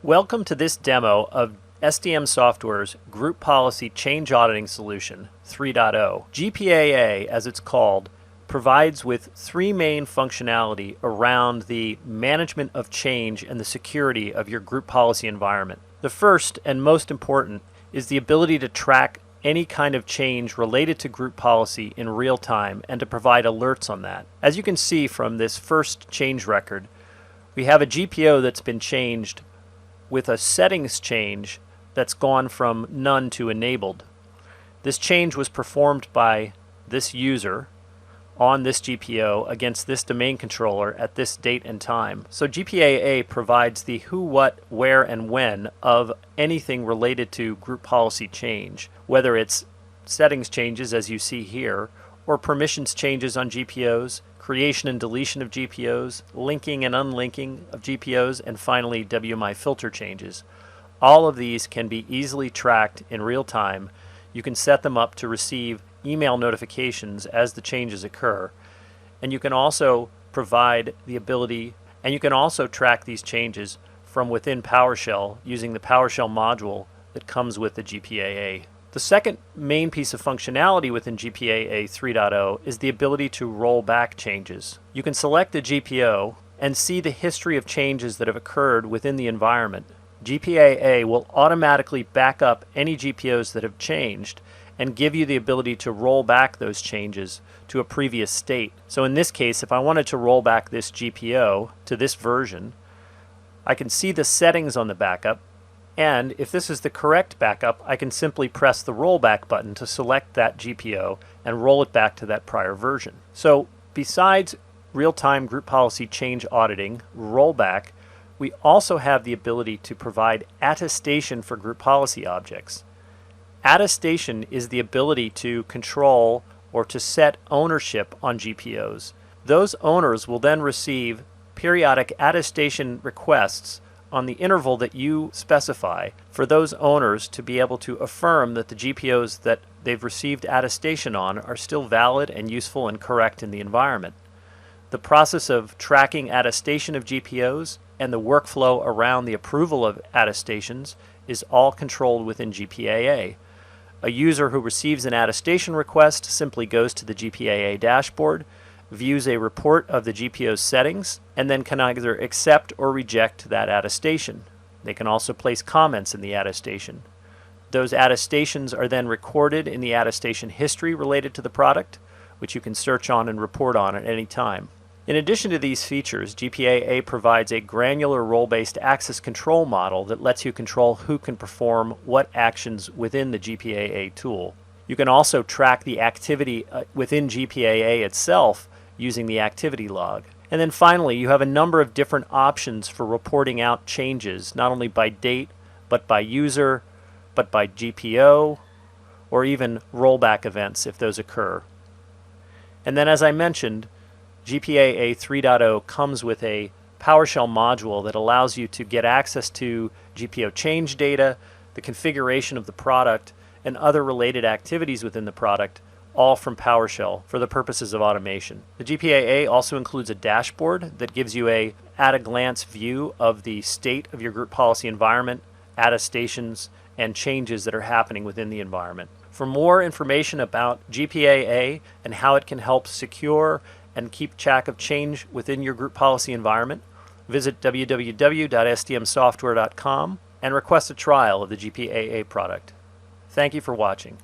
Welcome to this demo of SDM Software's Group Policy Change Auditing Solution 3.0. GPAA, as it's called, provides with three main functionality around the management of change and the security of your group policy environment. The first and most important is the ability to track any kind of change related to group policy in real time and to provide alerts on that. As you can see from this first change record, we have a GPO that's been changed with a settings change that's gone from none to enabled. This change was performed by this user on this GPO against this domain controller at this date and time. So GPAA provides the who, what, where, and when of anything related to group policy change, whether it's settings changes as you see here, or permissions changes on GPOs, creation and deletion of GPOs, linking and unlinking of GPOs, and finally WMI filter changes. All of these can be easily tracked in real time. You can set them up to receive email notifications as the changes occur, and you can also provide the ability, and you can also track these changes from within PowerShell using the PowerShell module that comes with the GPAA. The second main piece of functionality within GPAA 3.0 is the ability to roll back changes. You can select the GPO and see the history of changes that have occurred within the environment. GPAA will automatically back up any GPOs that have changed and give you the ability to roll back those changes to a previous state. So in this case, if I wanted to roll back this GPO to this version, I can see the settings on the backup, and if this is the correct backup, I can simply press the rollback button to select that GPO and roll it back to that prior version. So besides real-time group policy change auditing, rollback, we also have the ability to provide attestation for group policy objects. Attestation is the ability to control or to set ownership on GPOs. Those owners will then receive periodic attestation requests on the interval that you specify for those owners to be able to affirm that the GPOs that they've received attestation on are still valid and useful and correct in the environment. The process of tracking attestation of GPOs and the workflow around the approval of attestations is all controlled within GPAA. A user who receives an attestation request simply goes to the GPAA dashboard, views a report of the GPO's settings, and then can either accept or reject that attestation. They can also place comments in the attestation. Those attestations are then recorded in the attestation history related to the product, which you can search on and report on at any time. In addition to these features, GPAA provides a granular role-based access control model that lets you control who can perform what actions within the GPAA tool. You can also track the activity within GPAA itself using the activity log. And then finally, you have a number of different options for reporting out changes, not only by date, but by user, but by GPO, or even rollback events if those occur. And then, as I mentioned, GPAA 3.0 comes with a PowerShell module that allows you to get access to GPO change data, the configuration of the product, and other related activities within the product, all from PowerShell for the purposes of automation. The GPAA also includes a dashboard that gives you a at-a-glance view of the state of your group policy environment, attestations, and changes that are happening within the environment. For more information about GPAA and how it can help secure and keep track of change within your group policy environment, visit www.sdmsoftware.com and request a trial of the GPAA product. Thank you for watching.